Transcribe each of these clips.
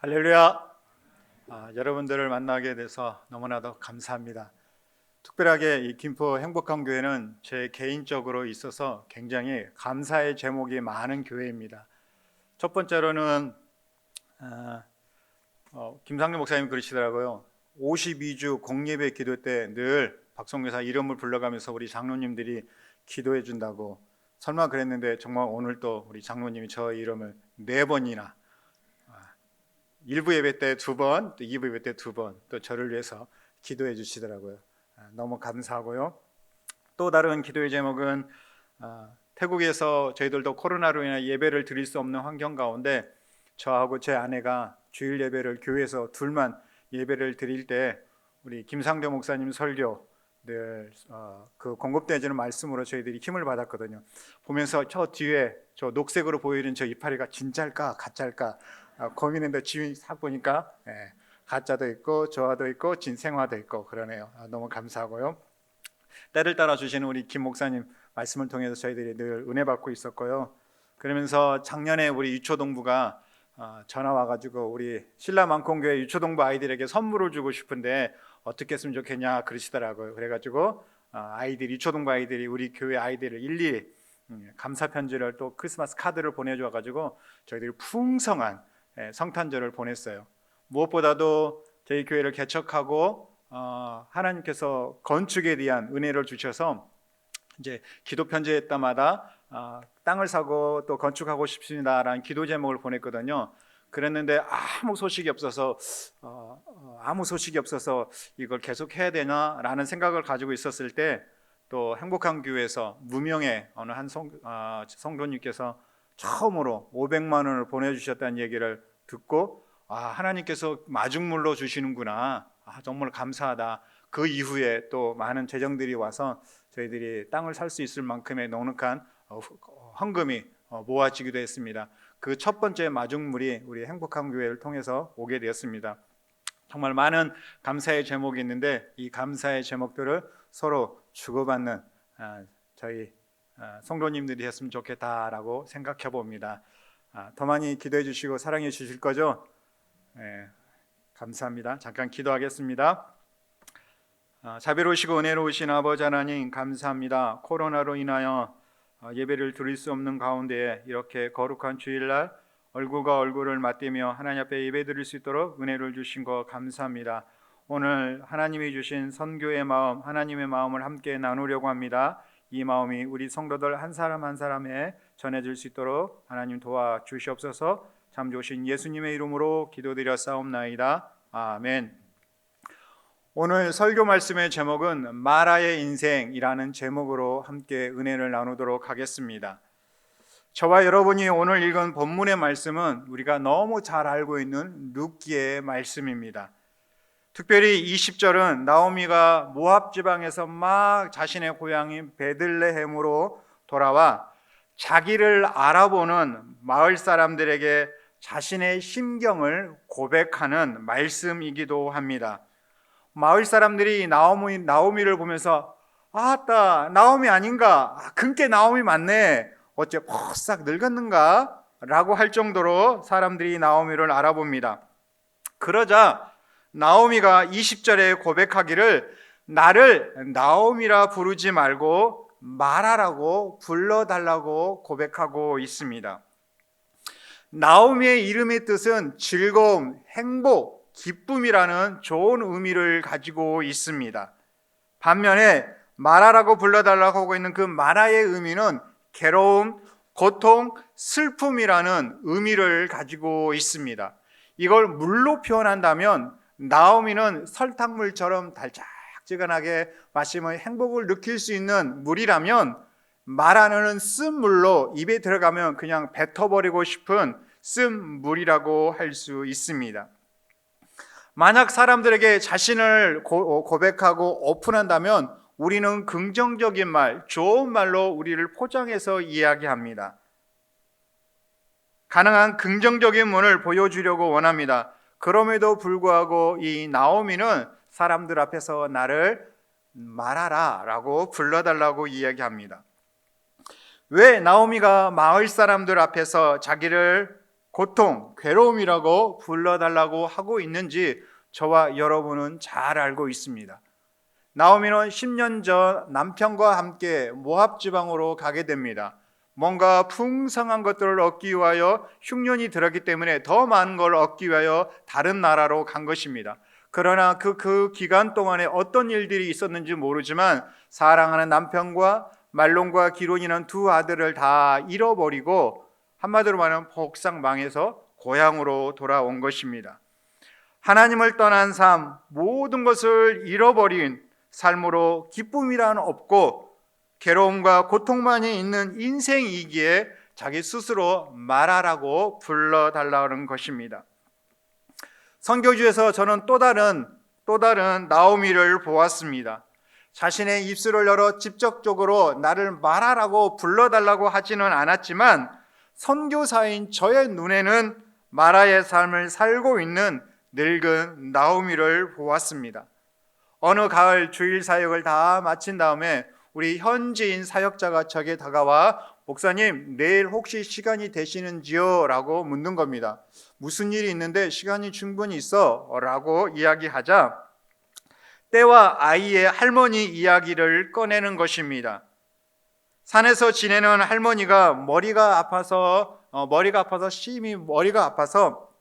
할렐루야. 여러분들을 만나게 돼서 너무나도 감사합니다. 특별하게 이 김포 행복한 교회는 제 개인적으로 있어서 굉장히 감사의 제목이 많은 교회입니다. 첫 번째로는 김상렬 목사님 그러시더라고요. 52주 공예배 기도 때 늘 박성교사 이름을 불러가면서 우리 장로님들이 기도해 준다고. 설마 그랬는데 정말 오늘 또 우리 장로님이 저 이름을 4번이나 1부 예배 때 2번, 또 2부 예배 때 2번 또 저를 위해서 기도해 주시더라고요. 너무 감사하고요. 또 다른 기도의 제목은 태국에서 저희들도 코로나로 인해 예배를 드릴 수 없는 환경 가운데 저하고 제 아내가 주일 예배를 교회에서 둘만 예배를 드릴 때 우리 김상조 목사님 설교 늘 그 공급되어지는 말씀으로 저희들이 힘을 받았거든요. 보면서 저 뒤에 저 녹색으로 보이는 저 이파리가 진짜일까 가짜일까 고민했는데 지금 싹 보니까 가짜도 있고 저하도 있고 진생화도 있고 그러네요. 너무 감사하고요. 때를 따라 주시는 우리 김 목사님 말씀을 통해서 저희들이 늘 은혜 받고 있었고요. 그러면서 작년에 우리 유초동부가 전화 와가지고 우리 신라만콩교회 유초동부 아이들에게 선물을 주고 싶은데 어떻게 했으면 좋겠냐 그러시더라고요. 그래가지고 아이들 유초동부 아이들이 우리 교회 아이들을 일일이 감사 편지를 또 크리스마스 카드를 보내줘가지고 저희들이 풍성한 성탄절을 보냈어요. 무엇보다도 저희 교회를 개척하고 하나님께서 건축에 대한 은혜를 주셔서 이제 기도 편지할 때마다 땅을 사고 또 건축하고 싶습니다라는 기도 제목을 보냈거든요. 그랬는데 아무 소식이 없어서 이걸 계속 해야 되나라는 생각을 가지고 있었을 때 또 행복한 교회에서 무명의 어느 한 성도님께서 처음으로 500만 원을 보내주셨다는 얘기를 듣고 하나님께서 마중물로 주시는구나, 정말 감사하다. 그 이후에 또 많은 재정들이 와서 저희들이 땅을 살 수 있을 만큼의 넉넉한 헌금이 모아지기도 했습니다. 그 첫 번째 마중물이 우리 행복한 교회를 통해서 오게 되었습니다. 정말 많은 감사의 제목이 있는데 이 감사의 제목들을 서로 주고받는 저희 성도님들이 했으면 좋겠다라고 생각해 봅니다. 더 많이 기도해 주시고 사랑해 주실 거죠? 네, 감사합니다. 잠깐 기도하겠습니다. 자비로우시고 은혜로우신 아버지 하나님 감사합니다. 코로나로 인하여 예배를 드릴 수 없는 가운데 이렇게 거룩한 주일날 얼굴과 얼굴을 맞대며 하나님 앞에 예배 드릴 수 있도록 은혜를 주신 것 감사합니다. 오늘 하나님이 주신 선교의 마음, 하나님의 마음을 함께 나누려고 합니다. 이 마음이 우리 성도들 한 사람 한 사람에 전해질 수 있도록 하나님 도와주시옵소서. 참 좋으신 예수님의 이름으로 기도드렸사옵나이다. 아멘. 오늘 설교 말씀의 제목은 마라의 인생이라는 제목으로 함께 은혜를 나누도록 하겠습니다. 저와 여러분이 오늘 읽은 본문의 말씀은 우리가 너무 잘 알고 있는 룻기의 말씀입니다. 특별히 20절은 나오미가 모압 지방에서 막 자신의 고향인 베들레헴으로 돌아와 자기를 알아보는 마을 사람들에게 자신의 심경을 고백하는 말씀이기도 합니다. 마을 사람들이 나오미를 보면서 아따 나오미 아닌가, 근께 나오미 맞네, 어째 포싹 늙었는가 라고 할 정도로 사람들이 나오미를 알아봅니다. 그러자 나오미가 20절에 고백하기를 나를 나오미라 부르지 말고 마라라고 불러달라고 고백하고 있습니다. 나오미의 이름의 뜻은 즐거움, 행복, 기쁨이라는 좋은 의미를 가지고 있습니다. 반면에 마라라고 불러달라고 하고 있는 그 마라의 의미는 괴로움, 고통, 슬픔이라는 의미를 가지고 있습니다. 이걸 물로 표현한다면 나오미는 설탕물처럼 달짝지근하게 마시면 행복을 느낄 수 있는 물이라면 마라는 쓴 물로 입에 들어가면 그냥 뱉어버리고 싶은 쓴 물이라고 할 수 있습니다. 만약 사람들에게 자신을 고백하고 오픈한다면 우리는 긍정적인 말, 좋은 말로 우리를 포장해서 이야기합니다. 가능한 긍정적인 면을 보여주려고 원합니다. 그럼에도 불구하고 이 나오미는 사람들 앞에서 나를 말하라 라고 불러달라고 이야기합니다. 왜 나오미가 마을 사람들 앞에서 자기를 고통, 괴로움이라고 불러달라고 하고 있는지 저와 여러분은 잘 알고 있습니다. 나오미는 10년 전 남편과 함께 모압 지방으로 가게 됩니다. 뭔가 풍성한 것들을 얻기 위하여 흉년이 들었기 때문에 더 많은 걸 얻기 위하여 다른 나라로 간 것입니다. 그러나 그 기간 동안에 어떤 일들이 있었는지 모르지만 사랑하는 남편과 말론과 기론이라는 두 아들을 다 잃어버리고 한마디로 말하면 복상 망해서 고향으로 돌아온 것입니다. 하나님을 떠난 삶, 모든 것을 잃어버린 삶으로 기쁨이란 없고 괴로움과 고통만이 있는 인생이기에 자기 스스로 말하라고 불러달라는 것입니다. 선교주에서 저는 또 다른 나오미를 보았습니다. 자신의 입술을 열어 직접적으로 나를 말하라고 불러달라고 하지는 않았지만 선교사인 저의 눈에는 마라의 삶을 살고 있는 늙은 나오미를 보았습니다. 어느 가을 주일 사역을 다 마친 다음에 우리 현지인 사역자가 저에게 다가와 목사님, 내일 혹시 시간이 되시는지요? 라고 묻는 겁니다. 무슨 일이 있는데 시간이 충분히 있어? 라고 이야기하자 때와 아이의 할머니 이야기를 꺼내는 것입니다. 산에서 지내는 할머니가 머리가 아파서 심히 머리가 아파서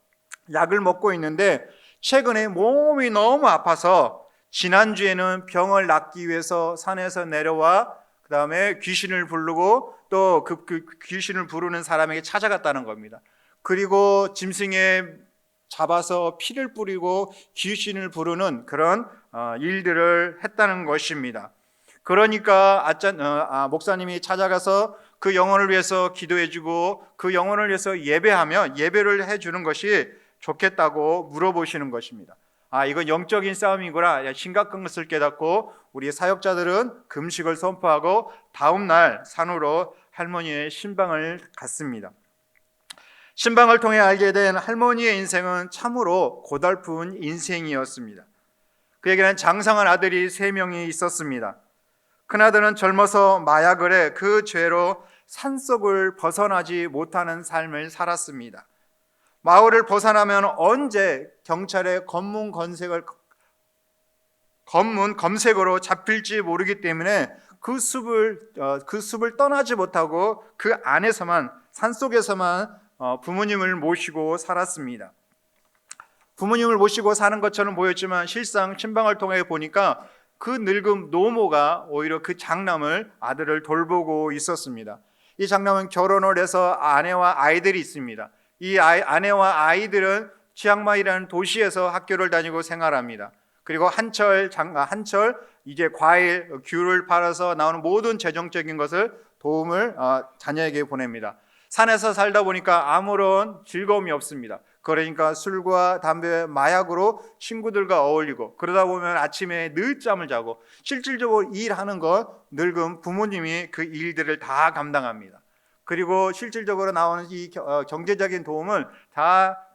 약을 먹고 있는데 최근에 몸이 너무 아파서 지난주에는 병을 낫기 위해서 산에서 내려와 그 다음에 귀신을 부르고 또 그 귀신을 부르는 사람에게 찾아갔다는 겁니다. 그리고 짐승에 잡아서 피를 뿌리고 귀신을 부르는 그런 일들을 했다는 것입니다. 그러니까 목사님이 찾아가서 그 영혼을 위해서 기도해주고 그 영혼을 위해서 예배하며 예배를 해주는 것이 좋겠다고 물어보시는 것입니다. 이건 영적인 싸움이구나, 심각한 것을 깨닫고 우리 사역자들은 금식을 선포하고 다음 날 산으로 할머니의 신방을 갔습니다. 신방을 통해 알게 된 할머니의 인생은 참으로 고달픈 인생이었습니다. 그에게는 장성한 아들이 3명이 있었습니다. 큰아들은 젊어서 마약을 해 그 죄로 산속을 벗어나지 못하는 삶을 살았습니다. 마을을 벗어나면 언제 경찰의 검문 검색으로 잡힐지 모르기 때문에 그 숲을 떠나지 못하고 그 안에서만, 산속에서만 부모님을 모시고 살았습니다. 부모님을 모시고 사는 것처럼 보였지만 실상 신방을 통해 보니까 그 늙은 노모가 오히려 그 장남을, 아들을 돌보고 있었습니다. 이 장남은 결혼을 해서 아내와 아이들이 있습니다. 이 아내와 아이들은 치앙마이라는 도시에서 학교를 다니고 생활합니다. 그리고 한철 이제 과일, 귤을 팔아서 나오는 모든 재정적인 것을 도움을 자녀에게 보냅니다. 산에서 살다 보니까 아무런 즐거움이 없습니다. 그러니까 술과 담배, 마약으로 친구들과 어울리고 그러다 보면 아침에 늦잠을 자고 실질적으로 일하는 건 늙은 부모님이 그 일들을 다 감당합니다. 그리고 실질적으로 나오는 이 경제적인 도움을 다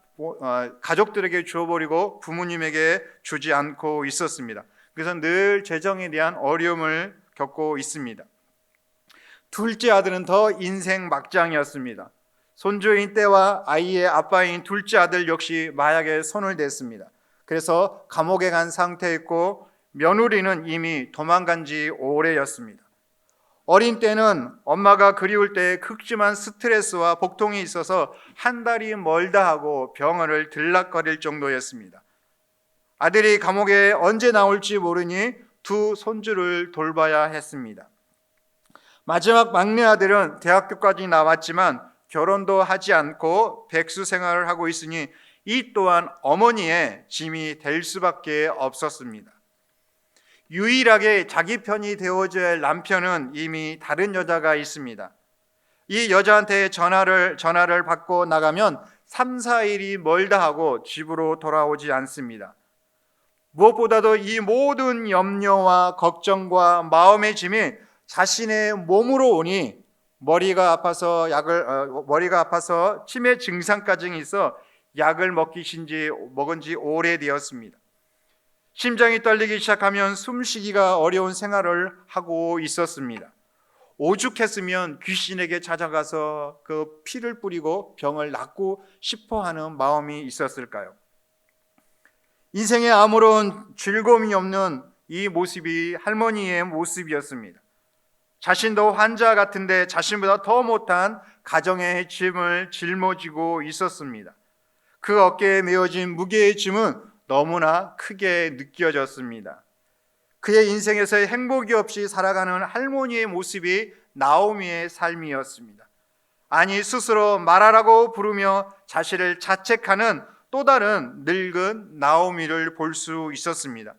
가족들에게 주어버리고 부모님에게 주지 않고 있었습니다. 그래서 늘 재정에 대한 어려움을 겪고 있습니다. 둘째 아들은 더 인생 막장이었습니다. 손주인 때와 아이의 아빠인 둘째 아들 역시 마약에 손을 댔습니다. 그래서 감옥에 간 상태였고 며느리는 이미 도망간 지 오래였습니다. 어린 때는 엄마가 그리울 때 극심한 스트레스와 복통이 있어서 한 달이 멀다 하고 병원을 들락거릴 정도였습니다. 아들이 감옥에 언제 나올지 모르니 두 손주를 돌봐야 했습니다. 마지막 막내 아들은 대학교까지 나왔지만 결혼도 하지 않고 백수 생활을 하고 있으니 이 또한 어머니의 짐이 될 수밖에 없었습니다. 유일하게 자기 편이 되어줘야 할 남편은 이미 다른 여자가 있습니다. 이 여자한테 전화를 받고 나가면 3, 4일이 멀다 하고 집으로 돌아오지 않습니다. 무엇보다도 이 모든 염려와 걱정과 마음의 짐이 자신의 몸으로 오니 머리가 아파서 치매 증상까지 있어 약을 먹은 지 오래되었습니다. 심장이 떨리기 시작하면 숨쉬기가 어려운 생활을 하고 있었습니다. 오죽했으면 귀신에게 찾아가서 그 피를 뿌리고 병을 낫고 싶어 하는 마음이 있었을까요? 인생에 아무런 즐거움이 없는 이 모습이 할머니의 모습이었습니다. 자신도 환자 같은데 자신보다 더 못한 가정의 짐을 짊어지고 있었습니다. 그 어깨에 메어진 무게의 짐은 너무나 크게 느껴졌습니다. 그의 인생에서의 행복이 없이 살아가는 할머니의 모습이 나오미의 삶이었습니다. 아니, 스스로 말하라고 부르며 자신을 자책하는 또 다른 늙은 나오미를 볼 수 있었습니다.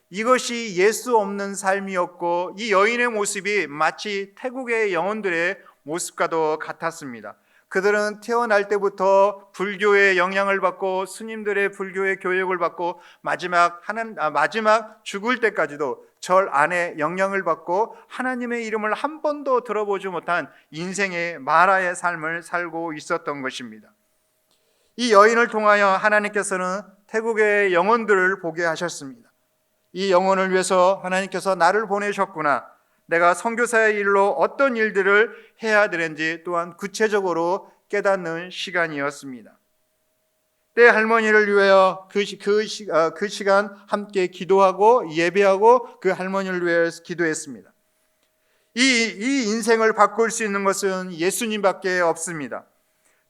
이것이 예수 없는 삶이었고, 이 여인의 모습이 마치 태국의 영혼들의 모습과도 같았습니다. 그들은 태어날 때부터 불교의 영향을 받고 스님들의 불교의 교육을 받고 마지막 죽을 때까지도 절 안에 영향을 받고 하나님의 이름을 한 번도 들어보지 못한 인생의 마라의 삶을 살고 있었던 것입니다. 이 여인을 통하여 하나님께서는 태국의 영혼들을 보게 하셨습니다. 이 영혼을 위해서 하나님께서 나를 보내셨구나, 내가 선교사의 일로 어떤 일들을 해야 되는지 또한 구체적으로 깨닫는 시간이었습니다. 때 할머니를 위하여 그 시간 함께 기도하고 예배하고 그 할머니를 위해서 기도했습니다. 이 인생을 바꿀 수 있는 것은 예수님밖에 없습니다.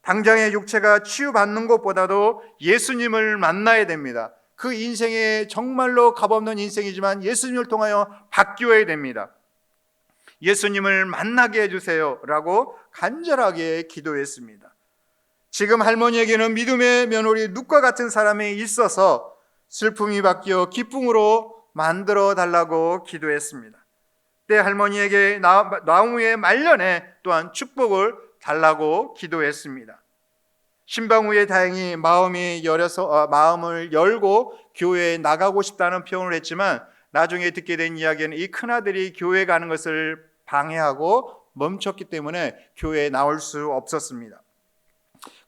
당장의 육체가 치유받는 것보다도 예수님을 만나야 됩니다. 그 인생에 정말로 값없는 인생이지만 예수님을 통하여 바뀌어야 됩니다. 예수님을 만나게 해주세요 라고 간절하게 기도했습니다. 지금 할머니에게는 믿음의 며느리 룻과 같은 사람이 있어서 슬픔이 바뀌어 기쁨으로 만들어 달라고 기도했습니다. 때 할머니에게 나무의 말년에 또한 축복을 달라고 기도했습니다. 신방 후에 다행히 마음을 열고 교회에 나가고 싶다는 표현을 했지만, 나중에 듣게 된 이야기는 이 큰아들이 교회 가는 것을 방해하고 멈췄기 때문에 교회에 나올 수 없었습니다.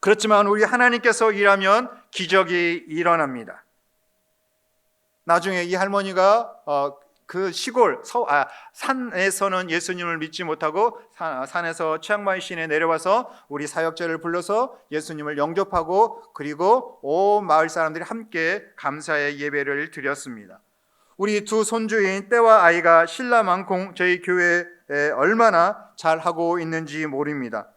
그렇지만 우리 하나님께서 일하면 기적이 일어납니다. 나중에 이 할머니가 그 시골 산에서는 예수님을 믿지 못하고 산에서 치앙마이 시내에 내려와서 우리 사역자를 불러서 예수님을 영접하고, 그리고 온 마을 사람들이 함께 감사의 예배를 드렸습니다. 우리 두 손주인 때와 아이가 신라만콩 저희 교회에 얼마나 잘하고 있는지 모릅니다.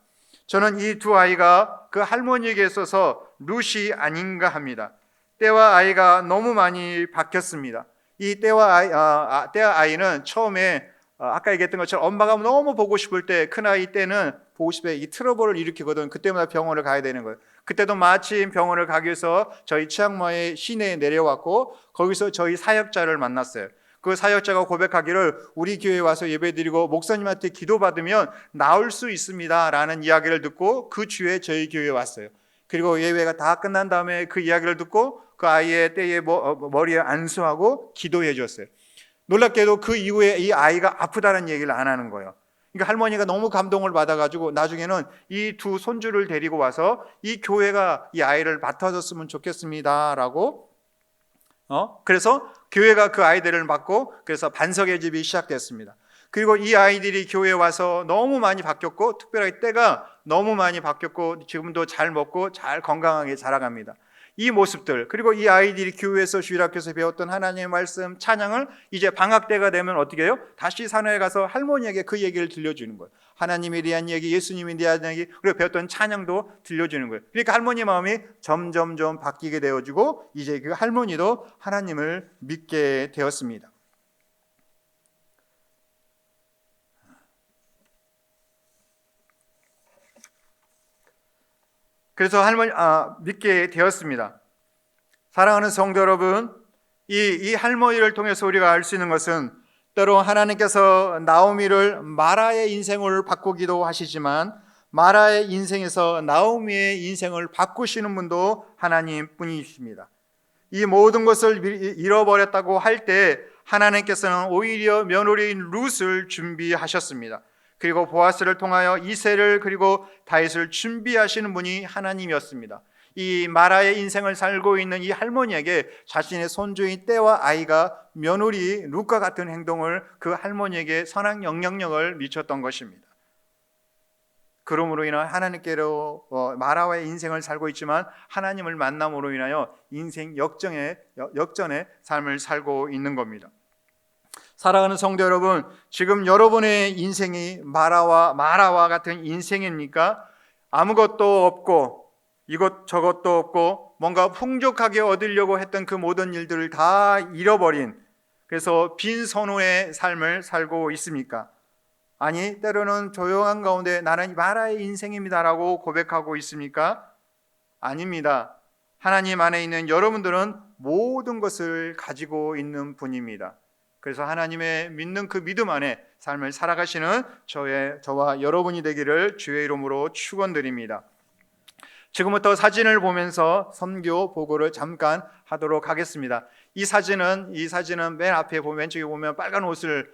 저는 이 두 아이가 그 할머니에게 있어서 룻이 아닌가 합니다. 때와 아이가 너무 많이 바뀌었습니다. 이 때와 아이는 처음에 아까 얘기했던 것처럼 엄마가 너무 보고 싶을 때, 큰아이 때는 보고 싶어 이 트러블을 일으키거든. 그때마다 병원을 가야 되는 거예요. 그때도 마침 병원을 가기 위해서 저희 치앙마이 시내에 내려왔고, 거기서 저희 사역자를 만났어요. 그 사역자가 고백하기를 우리 교회에 와서 예배드리고 목사님한테 기도받으면 나을 수 있습니다 라는 이야기를 듣고 그 주에 저희 교회에 왔어요. 그리고 예배가 다 끝난 다음에 그 이야기를 듣고 그 아이의 때에 머리에 안수하고 기도해 줬어요. 놀랍게도 그 이후에 이 아이가 아프다는 얘기를 안 하는 거예요. 그러니까 할머니가 너무 감동을 받아가지고 나중에는 이 두 손주를 데리고 와서 이 교회가 이 아이를 맡아줬으면 좋겠습니다라고 그래서 교회가 그 아이들을 맡고, 그래서 반석의 집이 시작됐습니다. 그리고 이 아이들이 교회에 와서 너무 많이 바뀌었고, 특별하게 때가 너무 많이 바뀌었고, 지금도 잘 먹고 잘 건강하게 자라갑니다. 이 모습들, 그리고 이 아이들이 교회에서 주일학교에서 배웠던 하나님의 말씀, 찬양을 이제 방학 때가 되면 어떻게 해요? 다시 산에 가서 할머니에게 그 얘기를 들려주는 거예요. 하나님에 대한 얘기, 예수님에 대한 얘기, 그리고 배웠던 찬양도 들려주는 거예요. 그러니까 할머니 마음이 점점점 바뀌게 되어지고, 이제 그 할머니도 하나님을 믿게 되었습니다. 그래서 믿게 되었습니다. 사랑하는 성도 여러분, 이 할머니를 통해서 우리가 알 수 있는 것은, 때로 하나님께서 나오미를 마라의 인생을 바꾸기도 하시지만 마라의 인생에서 나오미의 인생을 바꾸시는 분도 하나님 뿐이십니다. 이 모든 것을 잃어버렸다고 할 때 하나님께서는 오히려 며느리인 룻을 준비하셨습니다. 그리고 보아스를 통하여 이새를 그리고 다윗을 준비하시는 분이 하나님이었습니다. 이 마라의 인생을 살고 있는 이 할머니에게 자신의 손주인 때와 아이가 며느리 룻과 같은 행동을 그 할머니에게 선한 영향력을 미쳤던 것입니다. 그러므로 인하여 하나님께로 마라와의 인생을 살고 있지만 하나님을 만남으로 인하여 인생 역전의 삶을 살고 있는 겁니다. 사랑하는 성도 여러분, 지금 여러분의 인생이 마라와 같은 인생입니까? 아무것도 없고 이것저것도 없고 뭔가 풍족하게 얻으려고 했던 그 모든 일들을 다 잃어버린, 그래서 빈손의 삶을 살고 있습니까? 아니, 때로는 조용한 가운데 나는 마라의 인생입니다라고 고백하고 있습니까? 아닙니다. 하나님 안에 있는 여러분들은 모든 것을 가지고 있는 분입니다. 그래서 하나님의 믿는 그 믿음 안에 삶을 살아가시는 저와 여러분이 되기를 주의 이름으로 축원드립니다. 지금부터 사진을 보면서 선교 보고를 잠깐 하도록 하겠습니다. 이 사진은 맨 앞에 보면, 왼쪽에 보면 빨간 옷을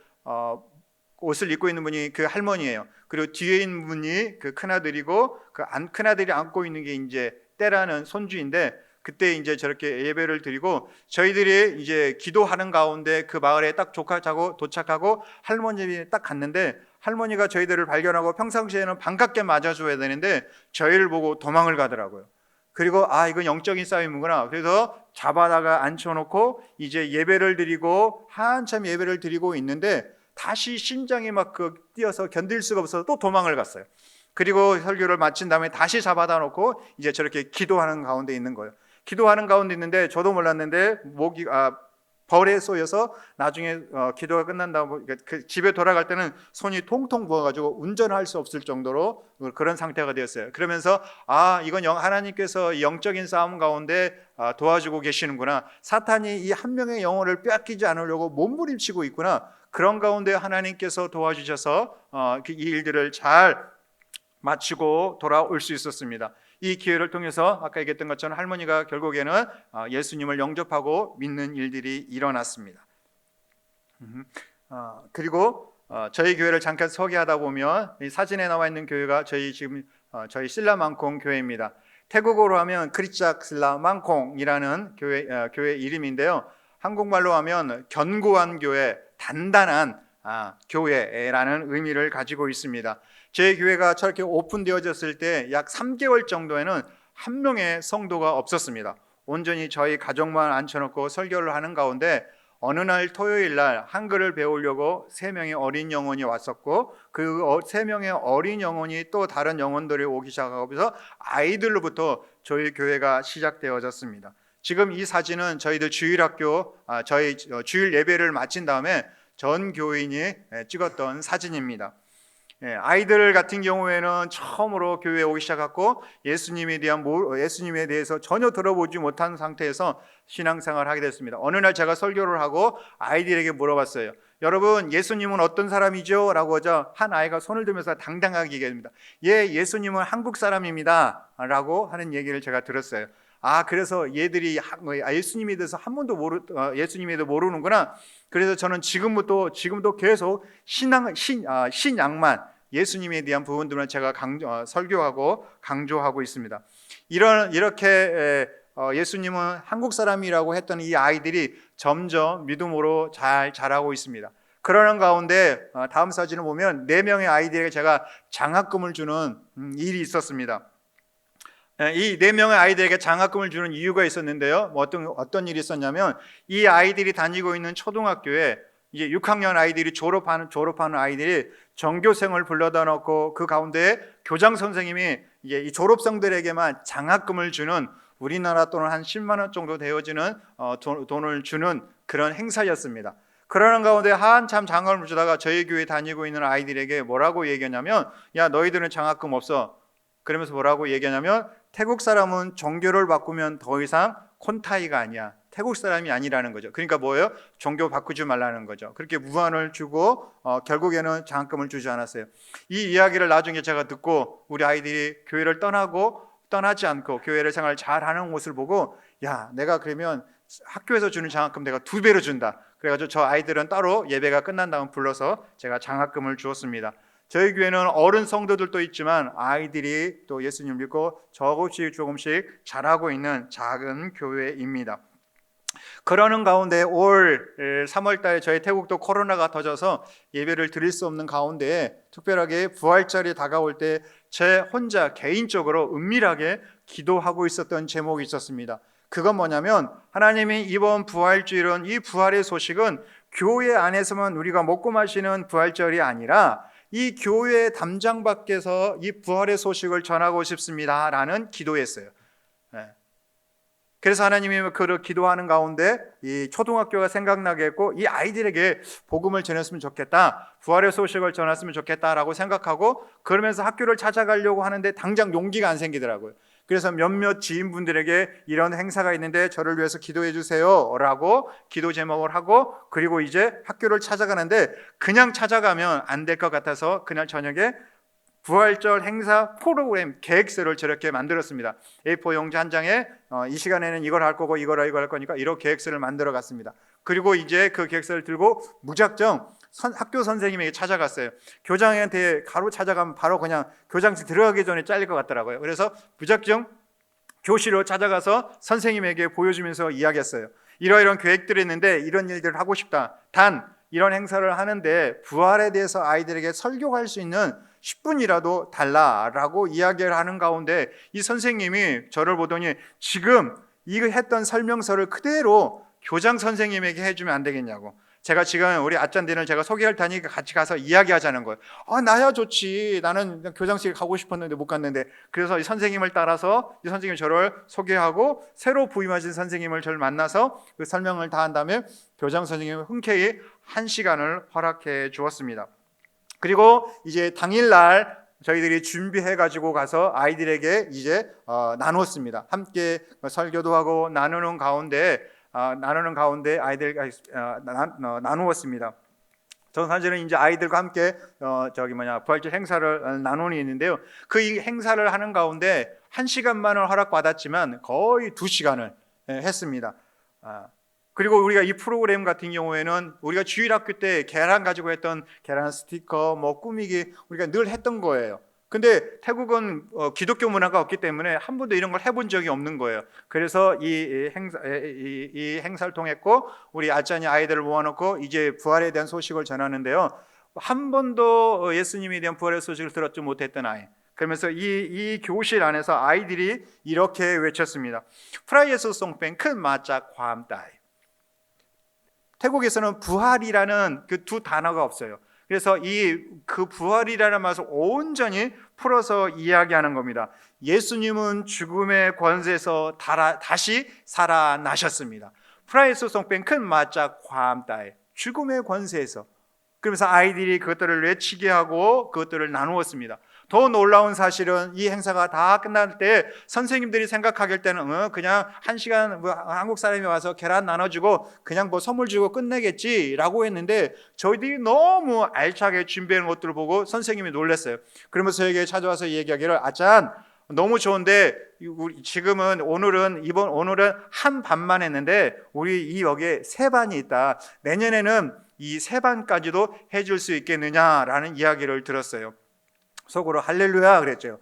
입고 있는 분이 그 할머니예요. 그리고 뒤에 있는 분이 그 큰아들이고, 그 큰아들이 안고 있는 게 이제 때라는 손주인데, 그때 이제 저렇게 예배를 드리고 저희들이 이제 기도하는 가운데 그 마을에 딱 도착하고 할머니 딱 갔는데, 할머니가 저희들을 발견하고 평상시에는 반갑게 맞아줘야 되는데 저희를 보고 도망을 가더라고요. 그리고 이건 영적인 싸움이구나. 그래서 잡아다가 앉혀놓고 이제 예배를 드리고 한참 예배를 드리고 있는데 다시 심장이 막 뛰어서 견딜 수가 없어서 또 도망을 갔어요. 그리고 설교를 마친 다음에 다시 잡아다 놓고 이제 저렇게 기도하는 가운데 있는 거예요. 기도하는 가운데 있는데 저도 몰랐는데 벌에 쏘여서 나중에 기도가 끝난 다음 그 집에 돌아갈 때는 손이 통통 부어가지고 운전할 수 없을 정도로 그런 상태가 되었어요. 그러면서 이건 하나님께서 영적인 싸움 가운데 도와주고 계시는구나. 사탄이 이 한 명의 영혼을 빼앗기지 않으려고 몸부림치고 있구나. 그런 가운데 하나님께서 도와주셔서 이 일들을 잘 마치고 돌아올 수 있었습니다. 이 기회를 통해서 아까 얘기했던 것처럼 할머니가 결국에는 예수님을 영접하고 믿는 일들이 일어났습니다. 그리고 저희 교회를 잠깐 소개하다 보면 이 사진에 나와 있는 교회가 저희 신라망콩 교회입니다. 태국어로 하면 크리짝 신라망콩이라는 교회 이름인데요. 한국말로 하면 견고한 교회, 단단한 교회라는 의미를 가지고 있습니다. 제 교회가 저렇게 오픈되어졌을 때 약 3개월 정도에는 한 명의 성도가 없었습니다. 온전히 저희 가족만 앉혀놓고 설교를 하는 가운데 어느 날 토요일 날 한글을 배우려고 3명의 어린 영혼이 왔었고, 그 3명의 어린 영혼이 또 다른 영혼들이 오기 시작하면서 아이들로부터 저희 교회가 시작되어졌습니다. 지금 이 사진은 저희들 주일학교 저희 주일 예배를 마친 다음에 전 교인이 찍었던 사진입니다. 아이들 같은 경우에는 처음으로 교회에 오기 시작했고 예수님에 대해서 전혀 들어보지 못한 상태에서 신앙생활을 하게 됐습니다. 어느 날 제가 설교를 하고 아이들에게 물어봤어요. 여러분, 예수님은 어떤 사람이죠? 라고 하자 한 아이가 손을 들면서 당당하게 얘기합니다. 예수님은 한국 사람입니다 라고 하는 얘기를 제가 들었어요. 그래서 얘들이 예수님에 대해서 한 번도 예수님에 대해서 모르는구나. 그래서 저는 지금도 계속 신약만 예수님에 대한 부분들만 제가 설교하고 강조하고 있습니다. 이렇게 예수님은 한국 사람이라고 했던 이 아이들이 점점 믿음으로 잘 자라고 있습니다. 그러는 가운데 다음 사진을 보면 4명의 아이들에게 제가 장학금을 주는 일이 있었습니다. 이 4명의 아이들에게 장학금을 주는 이유가 있었는데요. 어떤 일이 있었냐면 이 아이들이 다니고 있는 초등학교에 이제 6학년 아이들이 졸업하는 아이들이 전교생을 불러다 놓고 그 가운데 교장 선생님이 이제 이 졸업생들에게만 장학금을 주는, 우리나라 돈은 한 10만 원 정도 되어지는 돈을 주는 그런 행사였습니다. 그러는 가운데 한참 장학금을 주다가 저희 교회 다니고 있는 아이들에게 뭐라고 얘기하냐면, 야, 너희들은 장학금 없어. 그러면서 뭐라고 얘기하냐면, 태국 사람은 종교를 바꾸면 더 이상 콘타이가 아니야. 태국 사람이 아니라는 거죠. 그러니까 뭐예요? 종교 바꾸지 말라는 거죠. 그렇게 무한을 주고 결국에는 장학금을 주지 않았어요. 이 이야기를 나중에 제가 듣고 우리 아이들이 교회를 떠나지 않고 교회를 생활 잘하는 모습을 보고, 야, 내가 그러면 학교에서 주는 장학금 내가 2배로 준다. 그래가지고 저 아이들은 따로 예배가 끝난 다음 불러서 제가 장학금을 주었습니다. 저희 교회는 어른 성도들도 있지만 아이들이 또 예수님을 믿고 조금씩 자라고 있는 작은 교회입니다. 그러는 가운데 올 3월 달에 저희 태국도 코로나가 터져서 예배를 드릴 수 없는 가운데 특별하게 부활절이 다가올 때 제 혼자 개인적으로 은밀하게 기도하고 있었던 제목이 있었습니다. 그건 뭐냐면 하나님이 이번 부활주일은 이 부활의 소식은 교회 안에서만 우리가 먹고 마시는 부활절이 아니라 이 교회 담장 밖에서 이 부활의 소식을 전하고 싶습니다 라는 기도했어요. 그래서 하나님이 그를 기도하는 가운데 이 초등학교가 생각나게 했고 이 아이들에게 복음을 전했으면 좋겠다, 부활의 소식을 전했으면 좋겠다라고 생각하고 그러면서 학교를 찾아가려고 하는데 당장 용기가 안 생기더라고요. 그래서 몇몇 지인분들에게 이런 행사가 있는데 저를 위해서 기도해 주세요 라고 기도 제목을 하고 그리고 이제 학교를 찾아가는데 그냥 찾아가면 안 될 것 같아서 그날 저녁에 부활절 행사 프로그램 계획서를 저렇게 만들었습니다. A4 용지 한 장에 이 시간에는 이걸 할 거고 이걸 할 거니까 이렇게 계획서를 만들어 갔습니다. 그리고 이제 그 계획서를 들고 무작정 학교 선생님에게 찾아갔어요. 교장한테 바로 찾아가면 바로 그냥 교장실 들어가기 전에 잘릴 것 같더라고요. 그래서 무작정 교실로 찾아가서 선생님에게 보여주면서 이야기했어요. 이러이런 계획들이 있는데 이런 일들을 하고 싶다. 단 이런 행사를 하는데 부활에 대해서 아이들에게 설교할 수 있는 10분이라도 달라라고 이야기를 하는 가운데 이 선생님이 저를 보더니 지금 이거 했던 설명서를 그대로 교장 선생님에게 해주면 안 되겠냐고. 제가 지금 우리 아짠디를 제가 소개할 테니까 같이 가서 이야기하자는 거예요. 나야 좋지. 나는 교장실에 가고 싶었는데 못 갔는데. 그래서 이 선생님을 따라서 이 선생님이 저를 소개하고 새로 부임하신 선생님을 저를 만나서 그 설명을 다 한 다음에 교장 선생님이 흔쾌히 1시간을 허락해 주었습니다. 그리고 이제 당일날 저희들이 준비해가지고 가서 아이들에게 이제 나눴습니다. 함께 설교도 하고 나누는 가운데 아이들 나누었습니다. 저는 사실은 이제 아이들과 함께 부활절 행사를 나누니 있는데요. 그 행사를 하는 가운데 1시간만을 허락받았지만 거의 2시간을 했습니다. 그리고 우리가 이 프로그램 같은 경우에는 우리가 주일학교 때 계란 가지고 했던 계란 스티커, 꾸미기 우리가 늘 했던 거예요. 근데 태국은 기독교 문화가 없기 때문에 한 번도 이런 걸 해본 적이 없는 거예요. 그래서 이 행사를 통했고 우리 아짠이 아이들을 모아놓고 이제 부활에 대한 소식을 전하는데요. 한 번도 예수님에 대한 부활의 소식을 들었지 못했던 아이. 그러면서 이 교실 안에서 아이들이 이렇게 외쳤습니다. 프라이에스 송pen 큰 마짝 과암따이. 태국에서는 부활이라는 그 두 단어가 없어요. 그래서 그 부활이라는 말을 온전히 풀어서 이야기하는 겁니다. 예수님은 죽음의 권세에서 다시 살아나셨습니다. 프라이스 송pen 큰 마짝 과암따이. 죽음의 권세에서. 그러면서 아이들이 그것들을 외치게 하고 그것들을 나누었습니다. 더 놀라운 사실은 이 행사가 다 끝날 때 선생님들이 생각하길 때는 그냥 1시간 한국 사람이 와서 계란 나눠주고 그냥 선물 주고 끝내겠지라고 했는데 저희들이 너무 알차게 준비한 것들을 보고 선생님이 놀랐어요. 그러면서 저에게 찾아와서 얘기하기를 아짠 너무 좋은데 지금은 오늘은 한 반만 했는데 우리 이 역에 3반이 있다. 내년에는 이 3반까지도 해줄 수 있겠느냐라는 이야기를 들었어요. 속으로 할렐루야 그랬죠.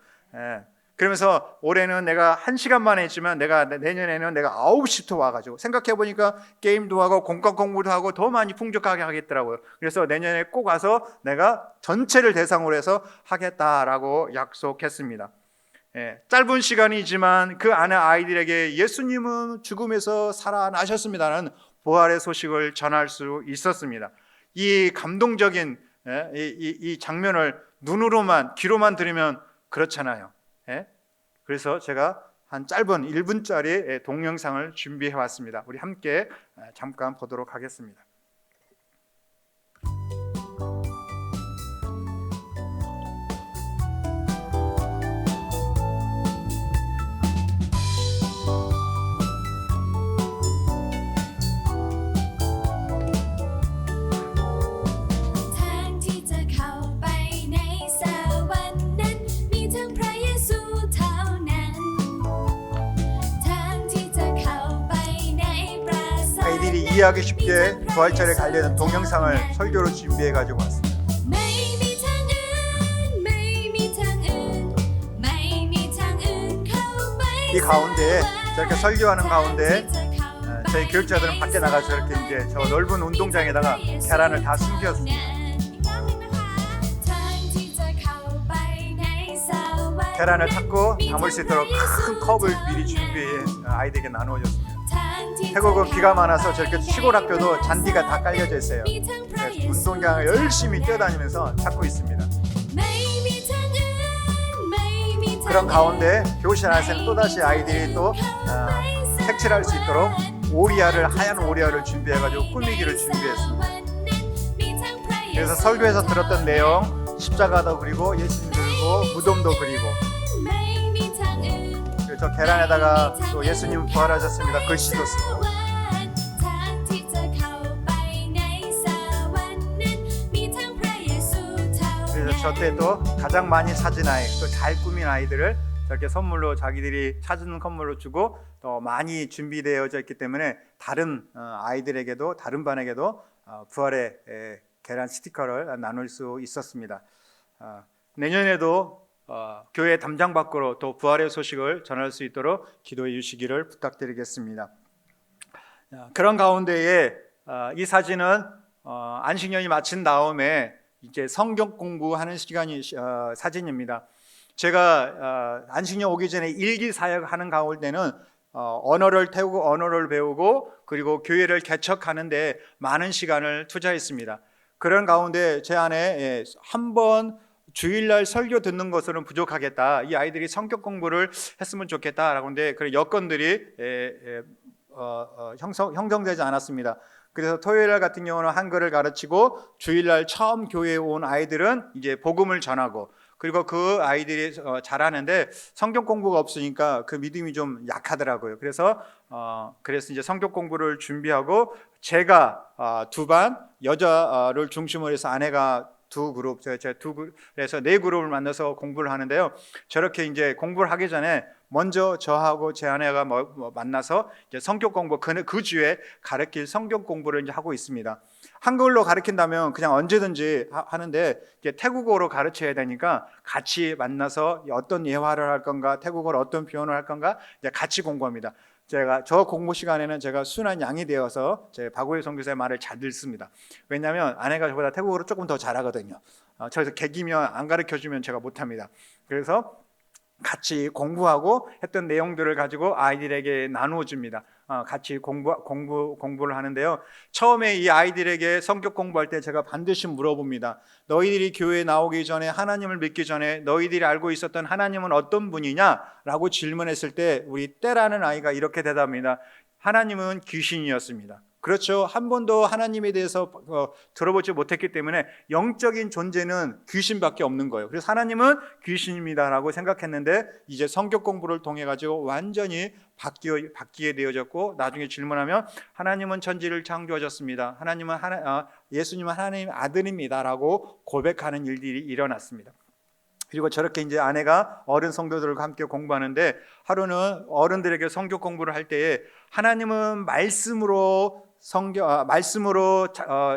그러면서 올해는 내가 1시간만 했지만 내년에는 내가 9시부터 와가지고 생각해보니까 게임도 하고 공과 공부도 하고 더 많이 풍족하게 하겠더라고요. 그래서 내년에 꼭 와서 내가 전체를 대상으로 해서 하겠다라고 약속했습니다. 짧은 시간이지만 그 안에 아이들에게 예수님은 죽음에서 살아나셨습니다는 부활의 소식을 전할 수 있었습니다. 이 감동적인 이 장면을 눈으로만 귀로만 들으면 그렇잖아요. 그래서 제가 한 짧은 1분짜리 동영상을 준비해 왔습니다. 우리 함께 잠깐 보도록 하겠습니다. 이해하기 쉽게 부활절에 관련된 동영상을 설교로 준비해 가지고 왔습니다. 이 가운데 저렇게 설교하는 가운데 저희 교육자들은 밖에 나가서 저렇게 이제 저 넓은 운동장에다가 계란을 다 숨겼습니다. 계란을 찾고 담을 수 있도록 큰 컵을 미리 준비해 아이들에게 나누어줬습니다. 태국은 비가 많아서 저렇게 시골 학교도 잔디가 다 깔려져 있어요. 운동장을 열심히 뛰어다니면서 찾고 있습니다. 그런 가운데 교실 안에서는 또다시 아이들이 또 색칠할 수 있도록 하얀 오리알을 준비해가지고 꾸미기를 준비했습니다. 그래서 설교에서 들었던 내용, 십자가도 그리고 예수님 그리고 무덤도 그리고, 저 계란에다가 또 예수님 부활하셨습니다 글씨도 쓰고, 그래서 저 때도 가장 많이 찾은 아이, 또 잘 꾸민 아이들을 저렇게 선물로 자기들이 찾은 선물로 주고 또 많이 준비되어져 있기 때문에 다른 아이들에게도, 다른 반에게도 부활의 계란 스티커를 나눌 수 있었습니다. 내년에도 교회 담장 밖으로 또 부활의 소식을 전할 수 있도록 기도해 주시기를 부탁드리겠습니다. 그런 가운데에 이 사진은 안식년이 마친 다음에 이제 성경 공부하는 시간이 사진입니다. 제가 안식년 오기 전에 일기 사역하는 가운데는 태우고 언어를 배우고 그리고 교회를 개척하는데 많은 시간을 투자했습니다. 그런 가운데 제 안에 한번 주일날 설교 듣는 것으로는 부족하겠다, 이 아이들이 성격 공부를 했으면 좋겠다라고 하는데 그런 여건들이 형성되지 않았습니다. 그래서 토요일날 같은 경우는 한글을 가르치고 주일날 처음 교회에 온 아이들은 이제 복음을 전하고, 그리고 그 아이들이 잘하는데 성경 공부가 없으니까 그 믿음이 좀 약하더라고요. 그래서 이제 성경 공부를 준비하고 제가 두 반, 여자를 중심으로 해서 아내가 두 그룹, 제가 두 그룹에서 네 그룹을 만나서 공부를 하는데요. 저렇게 이제 공부를 하기 전에 먼저 저하고 제 아내가 만나서 이제 성경 공부, 그 주에 가르칠 성경 공부를 이제 하고 있습니다. 한글로 가르친다면 그냥 언제든지 하는데 이제 태국어로 가르쳐야 되니까 같이 만나서 어떤 예화를 할 건가, 태국어로 어떤 표현을 할 건가 이제 같이 공부합니다. 저 공부 시간에는 제가 순한 양이 되어서 제 박우혜 선교사의 말을 잘 듣습니다. 왜냐하면 아내가 저보다 태국어를 조금 더 잘하거든요. 저기서 개기면 안 가르쳐주면 제가 못합니다. 그래서 같이 공부하고 했던 내용들을 가지고 아이들에게 나누어 줍니다. 같이 공부를 하는데요. 처음에 이 아이들에게 성격 공부할 때 제가 반드시 물어봅니다. 너희들이 교회에 나오기 전에, 하나님을 믿기 전에 너희들이 알고 있었던 하나님은 어떤 분이냐? 라고 질문했을 때 우리 때라는 아이가 이렇게 대답합니다. 하나님은 귀신이었습니다. 그렇죠. 한 번도 하나님에 대해서 들어보지 못했기 때문에 영적인 존재는 귀신밖에 없는 거예요. 그래서 하나님은 귀신입니다라고 생각했는데 이제 성격 공부를 통해 가지고 완전히 바뀌게 되어졌고, 나중에 질문하면 하나님은 천지를 창조하셨습니다. 예수님은 하나님의 아들입니다라고 고백하는 일들이 일어났습니다. 그리고 저렇게 이제 아내가 어른 성도들과 함께 공부하는데, 하루는 어른들에게 성격 공부를 할 때에 하나님은 말씀으로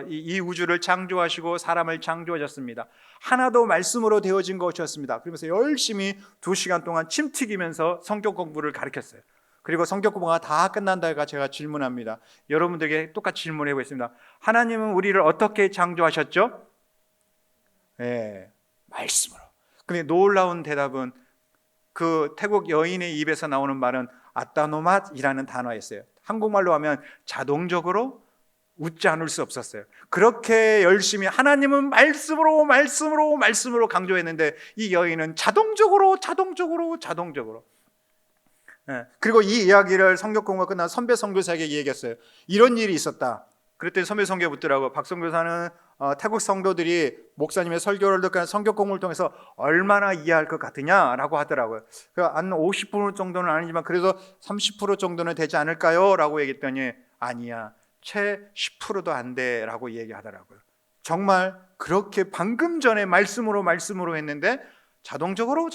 이 우주를 창조하시고 사람을 창조하셨습니다. 하나도 말씀으로 되어진 것이었습니다. 그러면서 열심히 2시간 동안 침 튀기면서 성격 공부를 가르쳤어요. 그리고 성격 공부가 다 끝난다가 제가 질문합니다. 여러분들에게 똑같이 질문해 보겠습니다. 하나님은 우리를 어떻게 창조하셨죠? 네, 말씀으로. 근데 놀라운 대답은 그 태국 여인의 입에서 나오는 말은 아따노맛이라는 단어였어요. 한국말로 하면 자동적으로 웃지 않을 수 없었어요. 그렇게 열심히 하나님은 말씀으로 강조했는데 이 여인은 자동적으로. 그리고 이 이야기를 성경 공부가 끝난 선배 선교사에게 얘기했어요. 이런 일이 있었다. 그랬더니 선배 선교사 묻더라고. 박 선교사는 태국 성도들이 목사님의 설교를 듣거나 성경 공부를 통해서 얼마나 이해할 것 같으냐라고 하더라고요. 한 50% 정도는 아니지만 그래도 30% 정도는 되지 않을까요? 라고 얘기했더니 아니야, 채 10%도 안 돼 라고 얘기하더라고요. 정말 그렇게 방금 전에 말씀으로 했는데 자동적으로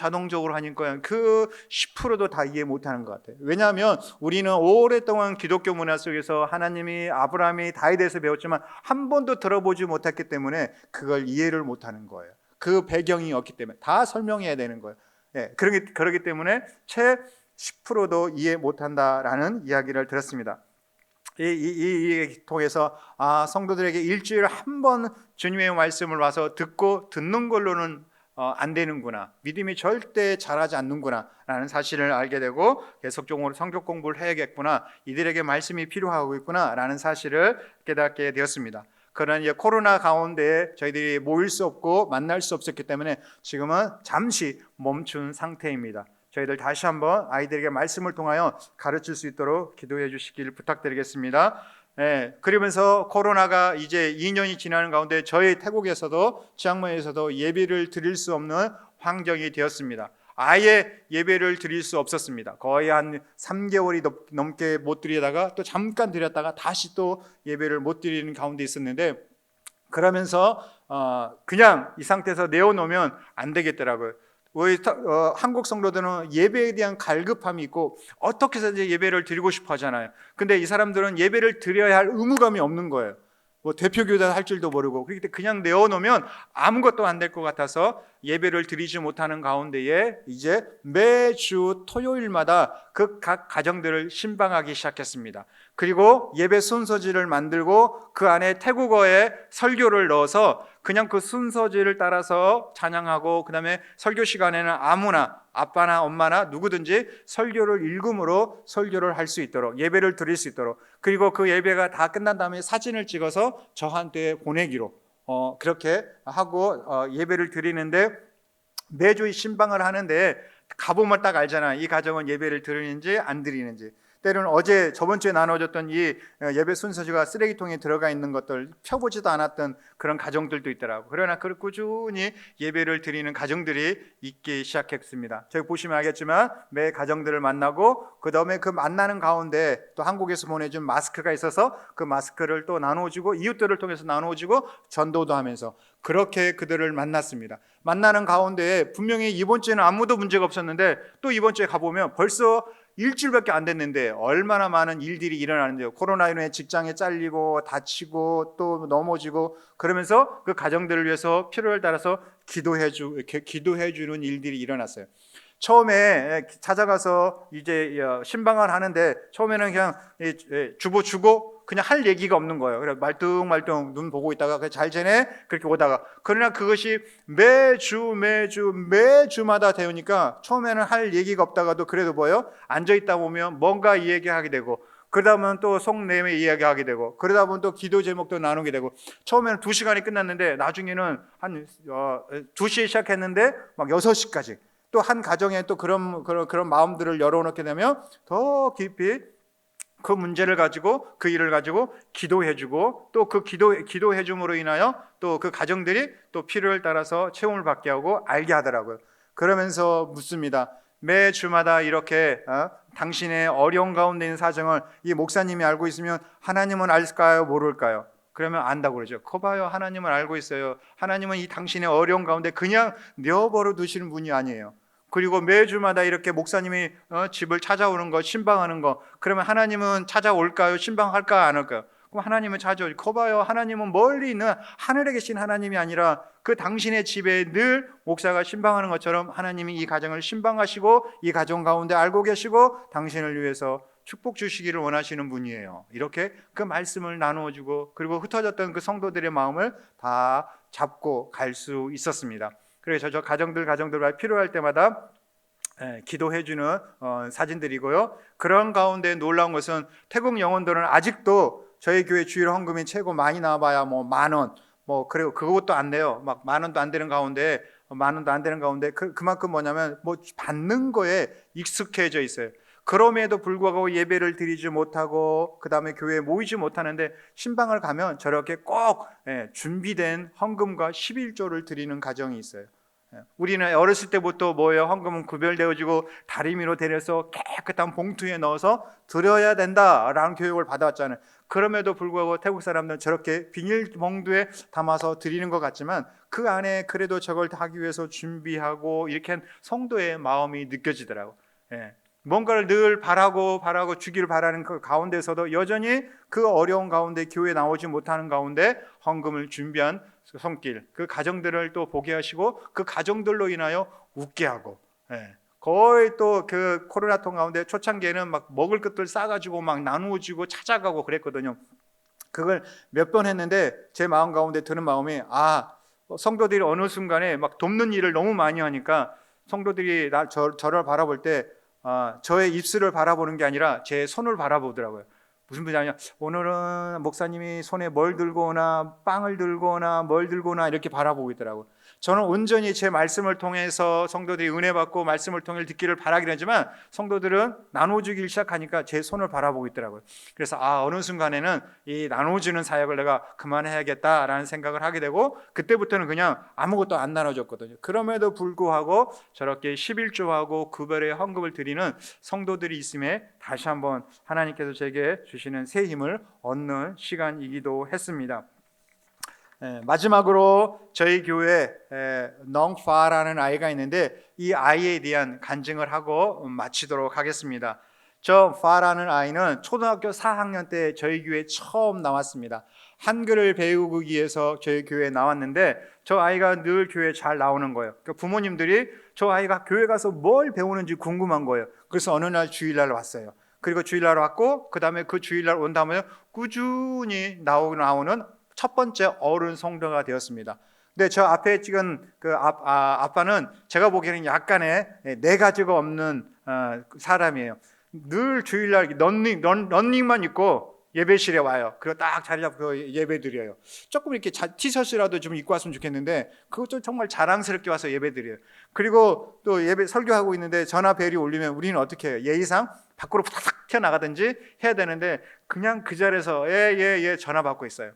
하니까 그 10%도 다 이해 못하는 것 같아요. 왜냐하면 우리는 오랫동안 기독교 문화 속에서 하나님이 아브라함이 다윗에서 배웠지만 한 번도 들어보지 못했기 때문에 그걸 이해를 못하는 거예요. 그 배경이 없기 때문에 다 설명해야 되는 거예요. 그러기 때문에 채 10%도 이해 못한다라는 이야기를 들었습니다. 이 통해서 성도들에게 일주일에 한 번 주님의 말씀을 와서 듣는 걸로는 안 되는구나, 믿음이 절대 자라지 않는구나 라는 사실을 알게 되고, 계속적으로 성경 공부를 해야겠구나, 이들에게 말씀이 필요하고 있구나 라는 사실을 깨닫게 되었습니다. 그러나 이제 코로나 가운데 저희들이 모일 수 없고 만날 수 없었기 때문에 지금은 잠시 멈춘 상태입니다. 저희들 다시 한번 아이들에게 말씀을 통하여 가르칠 수 있도록 기도해 주시길 부탁드리겠습니다. 그러면서 코로나가 이제 2년이 지나는 가운데 저희 태국에서도 치앙마이에서도 예배를 드릴 수 없는 환경이 되었습니다. 아예 예배를 드릴 수 없었습니다. 거의 한 3개월이 넘게 못 드리다가 또 잠깐 드렸다가 다시 또 예배를 못 드리는 가운데 있었는데, 그러면서 그냥 이 상태에서 내어놓으면 안 되겠더라고요. 한국 성도들은 예배에 대한 갈급함이 있고 어떻게 해서든지 예배를 드리고 싶어 하잖아요. 근데 이 사람들은 예배를 드려야 할 의무감이 없는 거예요. 대표교사 할 줄도 모르고, 그렇기 때문에 그냥 내어놓으면 아무것도 안 될 것 같아서 예배를 드리지 못하는 가운데에 이제 매주 토요일마다 그 각 가정들을 신방하기 시작했습니다. 그리고 예배 순서지를 만들고 그 안에 태국어의 설교를 넣어서 그냥 그 순서지를 따라서 찬양하고, 그 다음에 설교 시간에는 아무나, 아빠나 엄마나 누구든지 설교를 읽음으로 설교를 할 수 있도록, 예배를 드릴 수 있도록, 그리고 그 예배가 다 끝난 다음에 사진을 찍어서 저한테 보내기로 그렇게 하고 예배를 드리는데, 매주 신방을 하는데 가보면 딱 알잖아, 이 가정은 예배를 드리는지 안 드리는지. 때로는 저번 주에 나눠줬던 이 예배 순서지가 쓰레기통에 들어가 있는 것들 펴보지도 않았던 그런 가정들도 있더라고. 그러나 그 꾸준히 예배를 드리는 가정들이 있기 시작했습니다. 저기 보시면 알겠지만 매 가정들을 만나고, 그 다음에 그 만나는 가운데 또 한국에서 보내준 마스크가 있어서 그 마스크를 또 나눠주고, 이웃들을 통해서 나눠주고 전도도 하면서 그렇게 그들을 만났습니다. 만나는 가운데 분명히 이번 주에는 아무도 문제가 없었는데, 또 이번 주에 가보면 벌써 일주일밖에 안 됐는데 얼마나 많은 일들이 일어나는데요. 코로나19로 인해 직장에 잘리고 다치고 또 넘어지고, 그러면서 그 가정들을 위해서 필요를 따라서 기도해 주는 일들이 일어났어요. 처음에 찾아가서 이제 신방을 하는데 처음에는 그냥 주고 그냥 할 얘기가 없는 거예요. 그래서 말뚱말뚱 눈 보고 있다가 잘 지내? 그렇게 오다가, 그러나 그것이 매주마다 되니까 처음에는 할 얘기가 없다가도 그래도 앉아있다 보면 뭔가 이야기하게 되고, 그러다 보면 또 속내외 이야기하게 되고, 그러다 보면 또 기도 제목도 나누게 되고, 처음에는 2시간이 끝났는데 나중에는 한 2시에 시작했는데 막 6시까지, 또 한 가정에 또 그런 마음들을 열어놓게 되면 더 깊이 그 문제를 가지고, 그 일을 가지고 기도해주고, 또 그 기도해줌으로 인하여 또 그 가정들이 또 필요를 따라서 체험을 받게 하고 알게 하더라고요. 그러면서 묻습니다. 매 주마다 이렇게 당신의 어려운 가운데 있는 사정을 이 목사님이 알고 있으면 하나님은 알까요, 모를까요? 그러면 안다고 그러죠. 거봐요, 하나님은 알고 있어요. 하나님은 이 당신의 어려운 가운데 그냥 내어버려 두시는 분이 아니에요. 그리고 매주마다 이렇게 목사님이 집을 찾아오는 거, 신방하는 거, 그러면 하나님은 찾아올까요? 신방할까요? 안 할까요? 그럼 하나님은 찾아오죠. 거봐요, 하나님은 멀리 있는 하늘에 계신 하나님이 아니라 그 당신의 집에 늘 목사가 신방하는 것처럼 하나님이 이 가정을 신방하시고 이 가정 가운데 알고 계시고 당신을 위해서 축복 주시기를 원하시는 분이에요. 이렇게 그 말씀을 나누어주고, 그리고 흩어졌던 그 성도들의 마음을 다 잡고 갈 수 있었습니다. 그래서 저 가정들 필요할 때마다 기도해주는 사진들이고요. 그런 가운데 놀라운 것은 태국 영혼들은 아직도 저희 교회 주일 헌금이 최고 많이 나와봐야 10,000원, 그리고 그것도 안 돼요. 막 10,000원도 안 되는 가운데, 그만큼 뭐냐면 받는 거에 익숙해져 있어요. 그럼에도 불구하고 예배를 드리지 못하고 그 다음에 교회에 모이지 못하는데, 신방을 가면 저렇게 꼭 준비된 헌금과 11조를 드리는 가정이 있어요. 우리는 어렸을 때부터 헌금은 구별되어지고 다리미로 데려서 깨끗한 봉투에 넣어서 드려야 된다라는 교육을 받아왔잖아요. 그럼에도 불구하고 태국 사람들은 저렇게 비닐봉투에 담아서 드리는 것 같지만 그 안에 그래도 저걸 하기 위해서 준비하고 이렇게 한 성도의 마음이 느껴지더라고요. 뭔가를 늘 바라고 주기를 바라는 그 가운데서도 여전히 그 어려운 가운데, 교회에 나오지 못하는 가운데 헌금을 준비한 손길, 그 가정들을 또 보게 하시고 그 가정들로 인하여 웃게 하고, 거의 또 그 코로나통 가운데 초창기에는 막 먹을 것들 싸가지고 막 나누어지고 찾아가고 그랬거든요. 그걸 몇 번 했는데 제 마음 가운데 드는 마음이 성도들이 어느 순간에 막 돕는 일을 너무 많이 하니까 성도들이 저를 바라볼 때 저의 입술을 바라보는 게 아니라 제 손을 바라보더라고요. 무슨 말이냐면 오늘은 목사님이 손에 뭘 들고 오나, 빵을 들고 오나, 뭘 들고 오나 이렇게 바라보고 있더라고요. 저는 온전히 제 말씀을 통해서 성도들이 은혜 받고 말씀을 통해 듣기를 바라긴 하지만 성도들은 나눠주기 시작하니까 제 손을 바라보고 있더라고요. 그래서 어느 순간에는 이 나눠주는 사역을 내가 그만해야겠다라는 생각을 하게 되고, 그때부터는 그냥 아무것도 안 나눠줬거든요. 그럼에도 불구하고 저렇게 11조하고 구별의 헌금을 드리는 성도들이 있음에 다시 한번 하나님께서 제게 주시는 새 힘을 얻는 시간이기도 했습니다. 마지막으로 저희 교회에 넝파라는 아이가 있는데 이 아이에 대한 간증을 하고 마치도록 하겠습니다. 저 파라는 아이는 초등학교 4학년 때 저희 교회에 처음 나왔습니다. 한글을 배우기 위해서 저희 교회에 나왔는데 저 아이가 늘 교회에 잘 나오는 거예요. 그러니까 부모님들이 저 아이가 교회 가서 뭘 배우는지 궁금한 거예요. 그래서 어느 날 주일날 왔어요. 그리고 주일날 왔고 그 다음에 그 주일날 온 다음에 꾸준히 나오는 첫 번째 어른 성도가 되었습니다. 근데 저 앞에 찍은 그 아빠는 제가 보기에는 약간의 네 가지가 없는 사람이에요. 늘 주일날 런닝만 입고 예배실에 와요. 그리고 딱 자리 잡고 예배 드려요. 조금 이렇게 티셔츠라도 좀 입고 왔으면 좋겠는데 그것도 정말 자랑스럽게 와서 예배 드려요. 그리고 또 예배 설교하고 있는데 전화벨이 울리면 우리는 어떻게 해요? 예의상 밖으로 탁 튀어나가든지 해야 되는데 그냥 그 자리에서 예 전화 받고 있어요.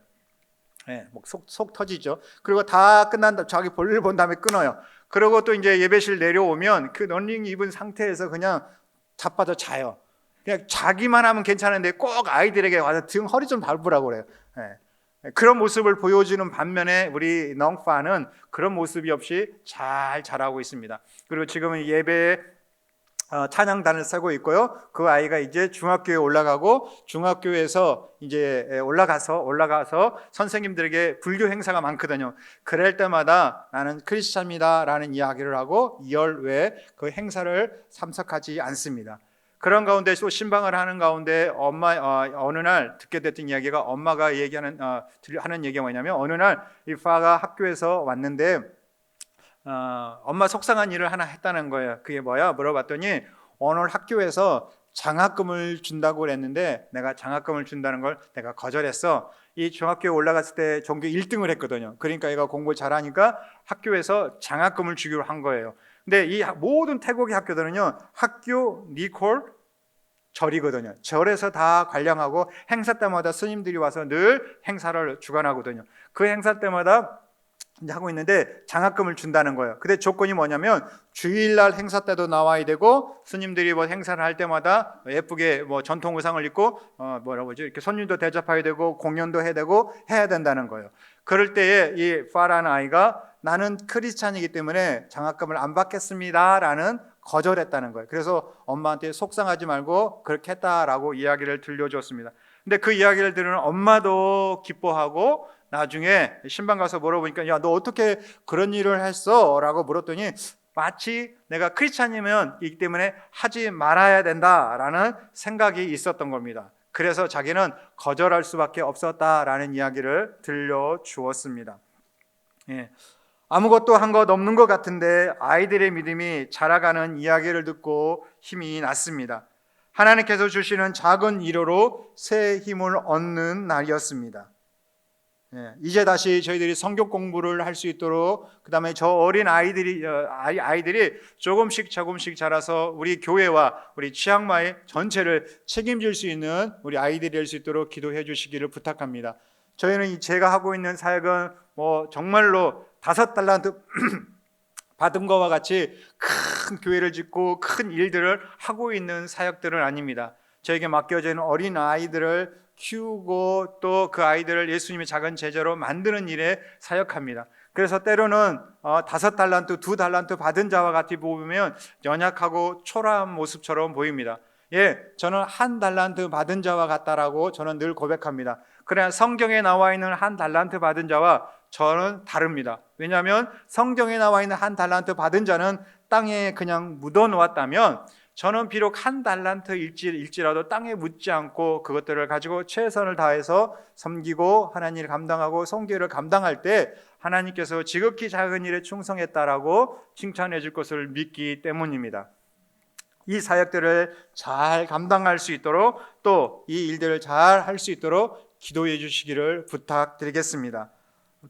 속 터지죠. 그리고 다 끝난 다음에 자기 볼일 본 다음에 끊어요. 그리고 또 이제 예배실 내려오면 그 런닝 입은 상태에서 그냥 자빠져 자요. 그냥 자기만 하면 괜찮은데 꼭 아이들에게 와서 등 허리 좀 밟으라고 그래요. 그런 모습을 보여주는 반면에 우리 넝파는 그런 모습이 없이 잘 자라고 있습니다. 그리고 지금은 예배에 찬양단을 세고 있고요. 그 아이가 이제 중학교에 올라가고 중학교에서 이제 올라가서 선생님들에게 불교 행사가 많거든요. 그럴 때마다 나는 크리스찬입니다라는 이야기를 하고 2월 외에 그 행사를 참석하지 않습니다. 그런 가운데 또 신방을 하는 가운데 어느 날 듣게 됐던 이야기가 엄마가 하는 얘기가 뭐냐면 어느 날 이 파가 학교에서 왔는데 엄마 속상한 일을 하나 했다는 거예요. 그게 뭐야? 물어봤더니 오늘 학교에서 장학금을 준다고 그랬는데 내가 장학금을 준다는 걸 내가 거절했어. 이 중학교에 올라갔을 때 전교 1등을 했거든요. 그러니까 얘가 공부 잘하니까 학교에서 장학금을 주기로 한 거예요. 근데 이 모든 태국의 학교들은요 학교 니콜 절이거든요. 절에서 다 관량하고 행사 때마다 스님들이 와서 늘 행사를 주관하거든요. 그 행사 때마다 하고 있는데 장학금을 준다는 거예요. 근데 조건이 뭐냐면 주일날 행사 때도 나와야 되고 스님들이 뭐 행사를 할 때마다 예쁘게 뭐 전통 의상을 입고 이렇게 손님도 대접해야 되고 공연도 해야 되고 해야 된다는 거예요. 그럴 때에 이 파라는 아이가 나는 크리스찬이기 때문에 장학금을 안 받겠습니다라는 거절했다는 거예요. 그래서 엄마한테 속상하지 말고 그렇게 했다라고 이야기를 들려줬습니다. 근데 그 이야기를 들으면 엄마도 기뻐하고 나중에 신방 가서 물어보니까 야, 너 어떻게 그런 일을 했어? 라고 물었더니 마치 내가 크리스찬이기 때문에 하지 말아야 된다라는 생각이 있었던 겁니다. 그래서 자기는 거절할 수밖에 없었다라는 이야기를 들려주었습니다. 아무것도 한 것 없는 것 같은데 아이들의 믿음이 자라가는 이야기를 듣고 힘이 났습니다. 하나님께서 주시는 작은 위로로 새 힘을 얻는 날이었습니다. 이제 다시 저희들이 성경 공부를 할 수 있도록 그 다음에 저 어린 아이들이 조금씩 자라서 우리 교회와 우리 치앙마이 전체를 책임질 수 있는 우리 아이들이 될 수 있도록 기도해 주시기를 부탁합니다. 저희는 제가 하고 있는 사역은 정말로 5달란트 받은 것과 같이 큰 교회를 짓고 큰 일들을 하고 있는 사역들은 아닙니다. 저에게 맡겨진 어린 아이들을 키우고 또 그 아이들을 예수님의 작은 제자로 만드는 일에 사역합니다. 그래서 때로는 5달란트, 2달란트 받은 자와 같이 보면 연약하고 초라한 모습처럼 보입니다. 저는 1달란트 받은 자와 같다라고 저는 늘 고백합니다. 그러나 성경에 나와 있는 1달란트 받은 자와 저는 다릅니다. 왜냐하면 성경에 나와 있는 1달란트 받은 자는 땅에 그냥 묻어 놓았다면 저는 비록 한 달란트 일지라도 땅에 묻지 않고 그것들을 가지고 최선을 다해서 섬기고 하나님을 감당하고 선교를 감당할 때 하나님께서 지극히 작은 일에 충성했다라고 칭찬해 줄 것을 믿기 때문입니다. 이 사역들을 잘 감당할 수 있도록 또 이 일들을 잘 할 수 있도록 기도해 주시기를 부탁드리겠습니다.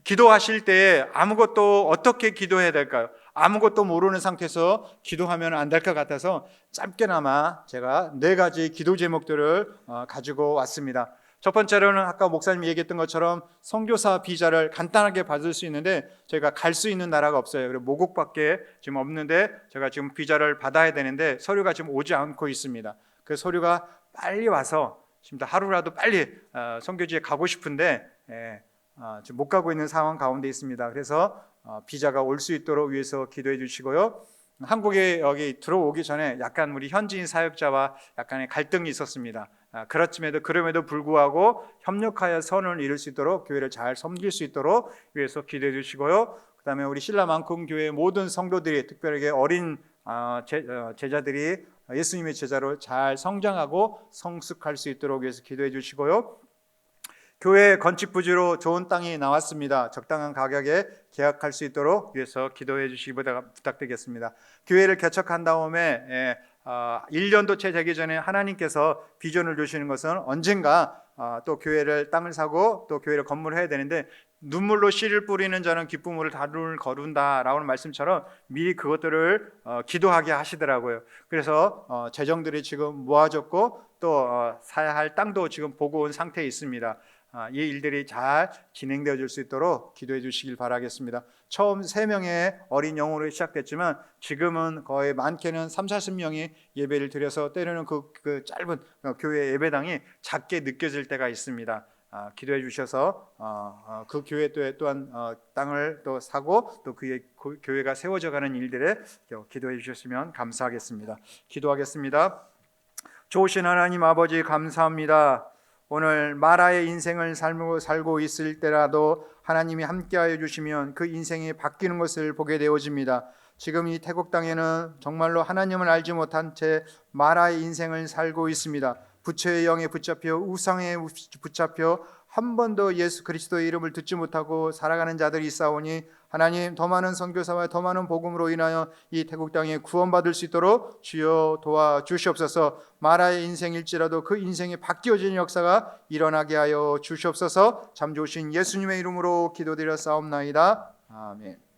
기도하실 때 아무것도 어떻게 기도해야 될까요? 아무것도 모르는 상태에서 기도하면 안 될 것 같아서 짧게나마 제가 4가지 기도 제목들을 가지고 왔습니다. 첫 번째로는 아까 목사님이 얘기했던 것처럼 선교사 비자를 간단하게 받을 수 있는데 저희가 갈 수 있는 나라가 없어요. 그리고 모국밖에 지금 없는데 제가 지금 비자를 받아야 되는데 서류가 지금 오지 않고 있습니다. 그 서류가 빨리 와서 지금 하루라도 빨리 선교지에 가고 싶은데 지금 못 가고 있는 상황 가운데 있습니다. 그래서 비자가 올 수 있도록 위해서 기도해 주시고요. 한국에 여기 들어오기 전에 약간 우리 현지인 사역자와 약간의 갈등이 있었습니다. 그럼에도 불구하고 협력하여 선을 이룰 수 있도록 교회를 잘 섬길 수 있도록 위해서 기도해 주시고요. 그 다음에 우리 신라만큼 교회 모든 성도들이 특별하게 어린 제자들이 예수님의 제자로 잘 성장하고 성숙할 수 있도록 위해서 기도해 주시고요. 교회 건축 부지로 좋은 땅이 나왔습니다. 적당한 가격에 계약할 수 있도록 위해서 기도해 주시기 부탁드리겠습니다. 교회를 개척한 다음에 1년도 채 되기 전에 하나님께서 비전을 주시는 것은 언젠가 또 교회를 땅을 사고 또 교회를 건물을 해야 되는데 눈물로 씨를 뿌리는 자는 기쁨으로 다름을 거둔다라는 말씀처럼 미리 그것들을 기도하게 하시더라고요. 그래서 재정들이 지금 모아졌고 또 사야 할 땅도 지금 보고 온 상태에 있습니다. 이 일들이 잘 진행되어 줄 수 있도록 기도해 주시길 바라겠습니다. 처음 3명의 어린 영으로 시작됐지만 지금은 거의 많게는 30-40명이 예배를 드려서 때로는 그 짧은 교회 예배당이 작게 느껴질 때가 있습니다. 기도해 주셔서 그 교회 또한 땅을 또 사고 또 그의 교회가 세워져 가는 일들에 기도해 주셨으면 감사하겠습니다. 기도하겠습니다. 좋으신 하나님 아버지 감사합니다. 오늘 마라의 인생을 살고 있을 때라도 하나님이 함께하여 주시면 그 인생이 바뀌는 것을 보게 되어집니다. 지금 이 태국 땅에는 정말로 하나님을 알지 못한 채 마라의 인생을 살고 있습니다. 부처의 영에 붙잡혀 우상에 붙잡혀 한 번도 예수 그리스도의 이름을 듣지 못하고 살아가는 자들이 있사오니 하나님 더 많은 선교사와 더 많은 복음으로 인하여 이 태국 땅에 구원받을 수 있도록 주여 도와주시옵소서. 마라의 인생일지라도 그 인생이 바뀌어지는 역사가 일어나게 하여 주시옵소서. 참 좋으신 예수님의 이름으로 기도드려 싸움나이다. 아멘.